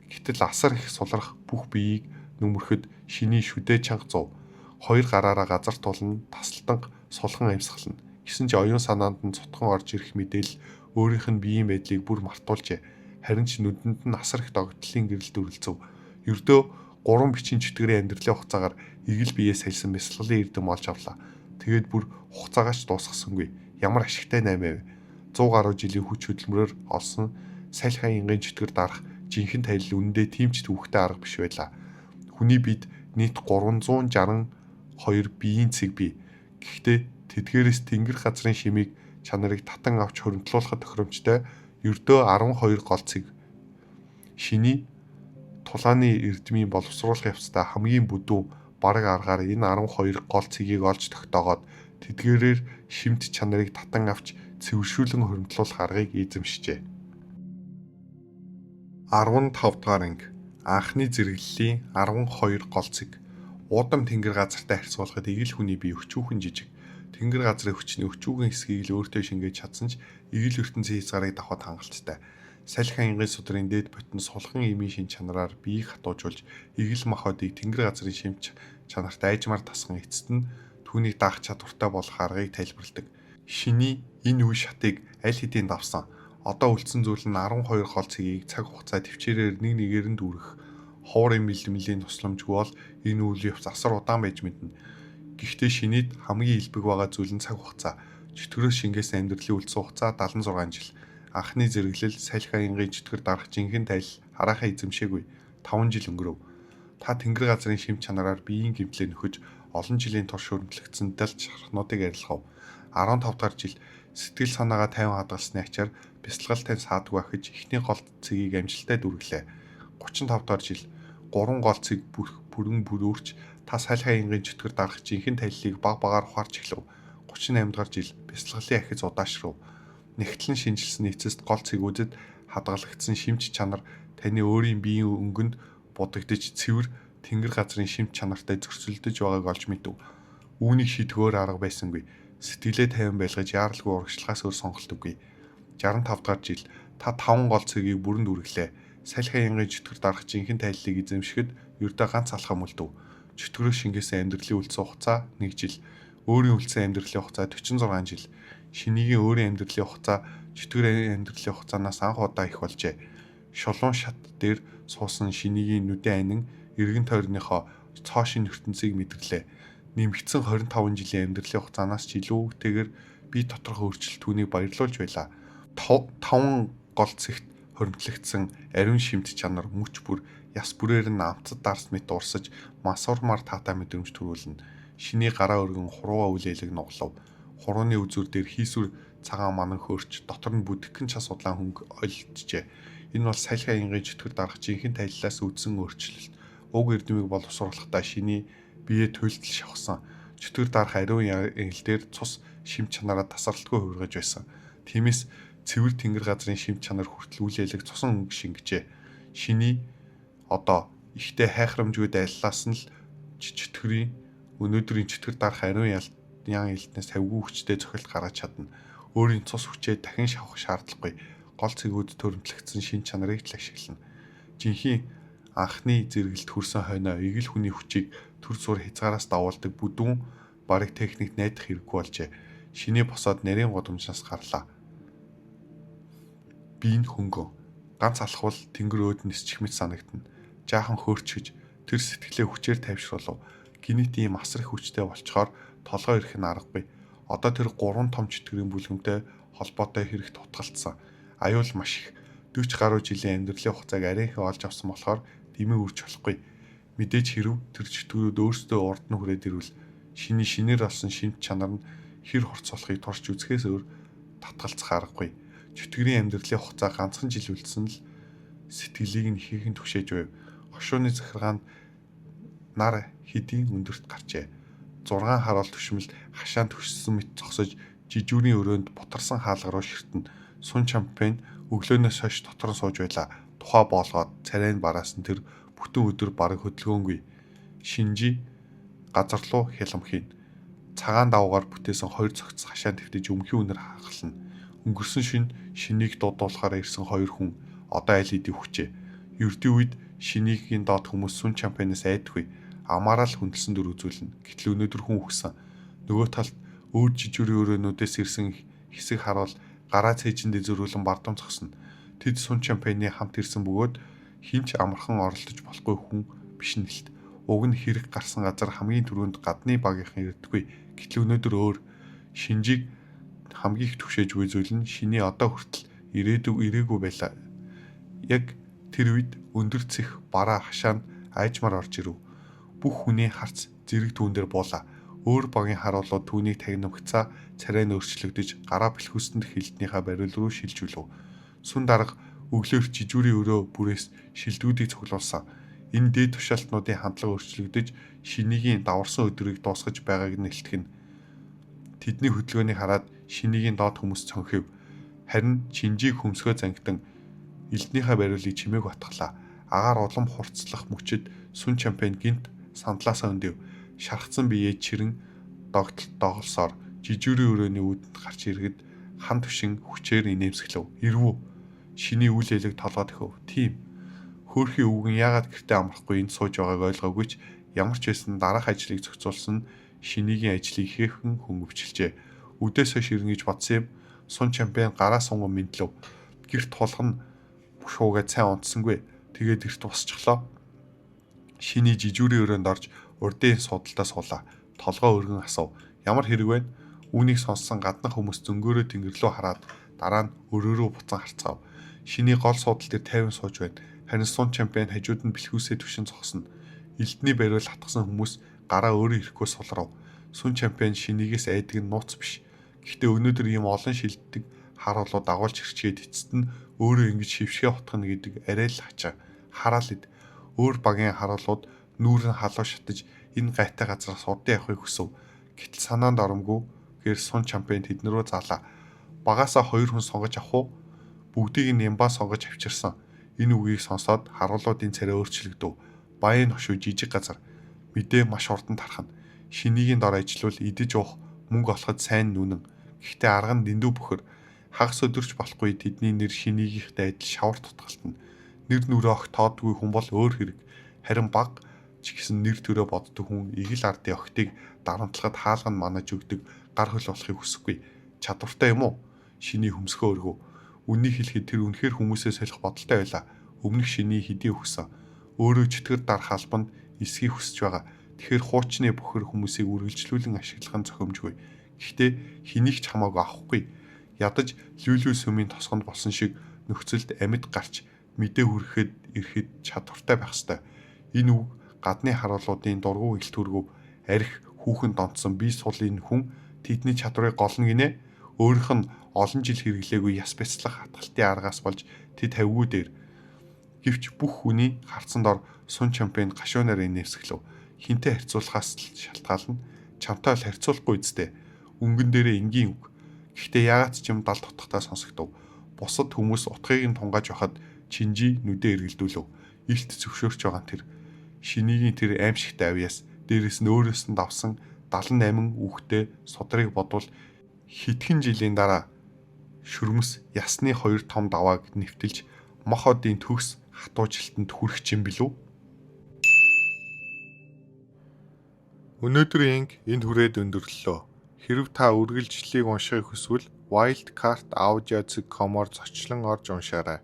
Гэтэл асар их сулрах бүх биеийг нүмерхэд шиний шүдэ чанга зов. Хоёр гараараа газар тулна, тасалтан сулхан амьсгална. Гэсэн ч оюун санаанд нь цутхан орж ирэх мэдээлэл өөрийнх нь биеийн байдлыг бүр мартуулжээ. Харин ч нүдэнд нь асар их догтлын гэрэл дүрлцэв. Ердөө 3 бичийн чөтгөрийн амьдралын хугацаагаар эгэл биеэ сальсан бясалгалын эрдэм олж авлаа. Тэгээд бүр хугацаагаач дуусгасангүй. Ямар ашигтай 8 вэ? 100 гаруй жилийн хүч хөдөлмөрөөр олсон салхи аянгийн чөтгөр дарах жинхэнэ танил үнэндээ тийм ч төвхтэй арга биш байлаа. Хүний бид нийт 362 биеийн цэг бий. Гэхдээ тэдгээрээс тэнгэр газрын шимийг чанарыг татан авч хоригдлуулахад тохиромжтой ердөө 12 гол цэг. Шиний тулааны эрдмийн боловсруулах явцдаа хамгийн бүдүүн бараг аргаар энэ 12 гол цэгийг олж тогтоогоод тэдгээрээр шимт чанарыг татан авч цэвэршүүлэн хоригдлуулах аргыг эзэмшжээ. 15 дугаар анги анхны зэрэглэлийн 12 гол цэг. Уудам тэнгэр газартай харьцуулахад эгэл хүний бие өчүүхэн жижиг. Тэнгэр газрын хүчний өчүүхэн хэсгийг л өөртөө шингээж чадсан ч эгэл ертөнцийн хязгаарыг давхад хангалттай. Салхи аянгийн судрын дээд ботин сулхан эмийн шин чанараар биеийг хатуужуулж эгэл махбодыг тэнгэр газрын шимч чанарт айжмаар тасган эцэст нь түүнийг даах чадвартай болох аргыг тайлбарладаг. Шиний энэ үе шатыг аль хэдийн давсан. Одоо үлдсэн зүйл нь 12 гол цэгийг цаг хугацаа төвчээрээр нэг нэгээр нь дүүрэх. Хоорын бэлтгэлийн тусламжгүй бол энэ үйл явц асар удаан байж мэднэ. Гэхдээ шинийд хамгийн илбэг байгаа зүйл нь цаг хугацаа. Чөтгөрөөс шингээсэн амьдралын үлдсэн хугацаа 76 жил. Анхны зэрэглэл салхи аянгийн чөтгөр дарах жинхэнэ танил хараахан эзэмшээгүй 5 жил өнгөрөв. Та тэнгэр газрын шимт чанараар биеийн гэмтлээ нөхөж олон жилийн турш өрнөлтсөн далж шархнуудыг арилгав. 15 дахь жил сэтгэл санаагаа тайван хадгалсны ачаар бясалгал тань саадгүй ахиж эхний гол цэгийг амжилттай дүрглээ. 35 дахь жил 3 гол цэг бүрэн бүрөөрч та салхи аянгийн чөтгөр дарах жинхэнэ танилыг баг багаар ухаарч эхлэв. 38 дахь жил бясалгалын ахиц удаашрав. Нэгтлэн шинжилсэн эцэст гол цэгүүдэд хадгалагдсан шимч чанар таны өөрийн биеийн өнгөнд будагдж цэвэр тэнгэр газрын шимт чанартай зөрчилдөж байгааг олж мэдэв. Үүнийг шийдгөөр арга байсангүй. Сэтгэлээ тайван байлгаж яаралгүй урагшлагаас өөр сонголтгүй. 65 дахь жил та 5 гол цэгийг бүрэн дүрглээ. Салхи аянгийн чөтгөр дарах жинхэнэ танилыг эзэмшихэд ердөө ганц алхам үлдэв. Чөтгөрөө шингээсэн амьдралын үлдсэн хугацаа 1 жил. Өөрийн үлдсэн амьдралын хугацаа 46 жил. Шинийгийн өөрийн амьдралын хугацаа чөтгөрийн амьдралын хугацаанаас анх удаа их болжээ. Шулуун шат дээр суусан шинийгийн нүдэн анин эргэн тойрныхоо цоошин ертөнцийг мэдэрлээ. Нэмэгдсэн 25 жилийн амьдралын хугацаанаас ч илүүтэйгээр бие доторх өөрчлөлт түүнийг баярлуулж байлаа. 5 гол цэгт хоригдлогдсон ариун шимт чанар мөч бүр яс бүрээр нь амцад дарс мэт урсаж масуурмаар таатай мэдрэмж төрүүлнэ. Шиний гараа өргөн хурууга үлээлэг нуглав. Хурууны үзүр дээр хийсвэр цагаан манан хөөрч дотор нь бүдгхэн час удаан хөнгө ойлджээ. Энэ бол салхи аянгийн чөтгөр дарах жинхэнэ танилаас үүдсэн өөрчлөлт. Уг эрдмийг боловсруулахдаа шиний бие төлтөл шавхсан. Чөтгөр дарах ариун ангил дээр цус шимт чанараа тасралтгүй хувиргаж байсан. Тиймээс цэвэр тэнгэр газрын шимт чанар хүртэл үйл ялэг цусан өнгө шингэжээ. Шиний одоо ихтэй хайхрамжгүй дайллаас нь л чөтгөрийн өнөөдрийн чөтгөр дарах ариун ян элтнээс тавгүй хүчтэй цохилт гаргаж чадна. Өөрийн цус хүчээ дахин шавах шаардлагагүй. Гол цэгүүд төрөмтлөгдсөн шин чанарыг л ашиглана. Жинхэнэ анхны зэрэгэлд хүрсэн хойноо эгэл хүний хүчийг төр зур хязгаараас давуулдаг бүдүүн бараг техник найдах хэрэггүй болжээ. Шиний босоод нарийн годамжнаас гарлаа. Би энэ хөнгөн ганц алхвал тэнгэр өөд нисчих мэт санагдана. Жаахан хөөрчөж тэр сэтгэлээ хүчээр тайвшруулав. Гинэт ийм асар их хүчтэй болчхоор толгой ирэх нь аргагүй. Одоо тэр 3 том чөтгөрийн бүлгэмтэй холбоотой хэрэгт утгалтсан. Аюул маш их 40 гаруй жилийн амьдралын хугацааг арайхан олж авсан болохоор дэмий үрж болохгүй. Мэдээж хэрв тэр чөтгөрүүд өөрсдөө урд нь хүрээд ирвэл шинээр олсон шимт чанар нь хэр хорцоолохыг турш үзэхээс өөр татгалзах аргагүй. Чөтгөрийн амьдралын хугацаа ганцхан жил үлдсэн л сэтгэлийг нь хийхэн түгшээж байв. Хошууны захиргаанд нар хэдийн өндөрт гарчээ. 6 хараал түшмэлд хашаан төгссөн мэт зогсож жижүүрийн өрөөнд бутарсан хаалга руу ширтэн. Сун чампион өглөөнөөс хойш дотор нь сууж байла. Тухай боолгоод царай нь бараасан тэр бүтэн өдөр бараг хөдөлгөөнгүй. Шинжи газар руу хяламхин. Цагаан давгаар бүтээсэн 2 цогц хашаан твтэж өмхийн үнэр хагална. Өнгөрсөн шинийг дуудуулахаар ирсэн 2 хүн одоо аль хэдийн хүчээ. Ердийн үед шинийгийн доод хүмүүс сун чампионоос айдгүй. Амаараа л хүндэлсэн дүр үзүүлнэ. Гэтэл өнөөдөр хүн өгсөн. Нөгөө талд өөр жижүүрийн өрөөнүүдээс ирсэн хэсэг харуул гараа цээжиндээ зөрүүлэн бардам зогсно. Тэд сун чампионы хамт ирсэн бөгөөд хинч амархан оролдож болохгүй хүн биш нэлт. Уг нь хэрэг гарсан газар хамгийн түрүүнд гадны багийнхан ирдэггүй. Гэтэл өнөөдөр өөр шинжийг хамгийн их түгшээж буй зүйл нь шиний одоо хүртэл ирээгүй байлаа. Яг тэр үед өндөр цэх бараа хашаанд айжмаар орж ирэв. Бүх хүний харц зэрэг түүн дээр буулаа. Өөр багийн харуулууд түүнийг тагнамгцаа царай нь өөрчлөгдөж гараа бэлхүүсэнд хилднийхаа бариул руу шилжүүлв. Сүн дарга өглөөр жижүүрийн өрөө бүрээс шилдэгүүдийг цуглуулсан. Энэ дээд тушаалтнуудын хандлага өөрчлөгдөж шинийгийн даварсан өдрийг дуусгаж байгааг нь илтгэн. Тэдний хөдөлгөөнийг хараад шинийгийн доод хүмүүс цонхив. Харин чинжийг хөмсгөө зангидан элднийхээ бариулыг чимээг батглаа. Агаар улам хурцлах мөчөд сун чампион гинт сандлаасаа өндөв. Шархсан биеэ чирэн доголсоор жижүүрийн өрөөний үүдэнд гарч ирэхэд хан түшин хүчээр инээмсэглэв. Ирвүү. Шиний үйл ялэг толгойд өгөв. Тийм. Хөөрхийн өвгөн яагаад гэртээ амрахгүй энд сууж байгааг ойлгоогүй ч ямар ч байсан дараах ажлыг зохицуулсан шинийгийн ажлыг ихээхэн хөнгөвчлжээ. Үдээс хойш ирнэ гэж бодсон юм. Сун чампион гараа сунган мэдлэв. Гэрт тулган шуугаад сайн унтсангүй. Тэгээд эрт босчихлоо. Шиний жижүүрийн өрөөнд орж урдын судалтаа суулаа. Толгой өргөн асуув. Ямар хэрэг вэ? Үүнийг сонссон гаднах хүмүүс зөнгөөрөө тэнгэр рүү хараад дараа нь өрөөрөө буцан харцгаав. Шиний гол судал дээр тайван сууж байна. Харин сун чампион хажууд нь бэлхүүсээ түшин зогсно. Элдний бариул хатгсан хүмүүс гараа өөрөө ирэхгүй сулрав. Сун чампион шинийгээс айдаг нь нууц биш. Гэхдээ өнөөдөр ийм олон шилддэг харуулууд дагуулж хэрчгээд эцэст нь өөрөө ингэж шившгээ утгана гэдэг арай л хачаа. Хараал эд. Өөр багийн харуулууд нүүрэн халуу шатаж энэ гайтай газраас удаа явахыг хүсв. Гэтэл санаанд оромгүй гэр сун чампион тэднэрөө заалаа. Багаасаа 2 хүн сонгож авах уу? Бүгдийг нь нямбаа сонгож авчирсан. Энэ үгийг сонсоод харуулуудын царай өөрчлөгдөв. Баян хошуу жижиг газар мэдээ маш хурдан тархана. Шинийгийн дор ажиллавал идэж уух мөнгө олоход сайн нүнэн. Гэхдээ арга нь дэндүү бөхөр. Хагас өдөрч болохгүй тэдний нэр шинийгийнхтэй адил шавар тутгалтна. Нэр нүрээ огт тоодгүй хүн бол өөр хэрэг. Харин баг ч гэсэн нэр төрөө боддог хүн игэл ардын огтыг дарамтлахад хаалга нь манаж өгдөг гар хөл болохыг хүсэхгүй. Чадвартай юм уу? Шиний хөмсгөө өргөв. Үнийг хэлэхэд тэр үнэхээр хүмүүсээ солих бодолтой байлаа. Өмнөх шиний хэдий өгсөн. Өөрөө чөтгөр дарах албанд эсхийг хүсэж байгаа. Тэгэхээр хуучны бохир хүмүүсийг үргэлжлүүлэн ашиглах нь зохимжгүй. Гэхдээ хэнийг ч хамаагүй авахгүй. Ядаж лүлүү сүмийн тосгонд болсон шиг нөхцөлд амьд гарч мэдээ хүрэхэд ирэхэд чадвартай байх ёстой. Энэ үг гадны харуулуудын дургу илт хүргөв. Арх хүүхэн донтсон бие сулын хүн тэдний чадварыг голно гинэ. Өөрийнх нь олон жил хэрэглээгүй яс бяцлах хатгалтын аргаас болж тэд хавгүй дээр. Гэвч бүх хүний харцсан дор сун чампион гашуунаар инэвсгэлв. Хинтээ харьцуулахаас шалтгаална. Чамтай л харьцуулахгүй үсттэй. Өнгөн дээрээ энгийн үг. Гэхдээ яагаад ч юм дал тутахтаа сонсогдов. Бусад хүмүүс утгыг нь тунгааж байхад Чинжи нүдээ эргэлдүүлв. Илт зөвшөөрч байгаа нь тэр. Шинийгийн тэр аимшигтай авьяас дээрээс нь өөрөөс нь давсан 78 хүүхдээ судрыг бодвол хэдхэн жилийн дараа шүрмэс ясны 2 том давааг нэвтэлж мох одын төгс хатуужилтанд хүрэх юм билүү? Өнөөдрийн анги энд хүрээд өндөрлөлөө. Хэрэв та үргэлжлэлийг уншихыг хүсвэл Wildcard Audio.com-оор зочлон орж уншаарай.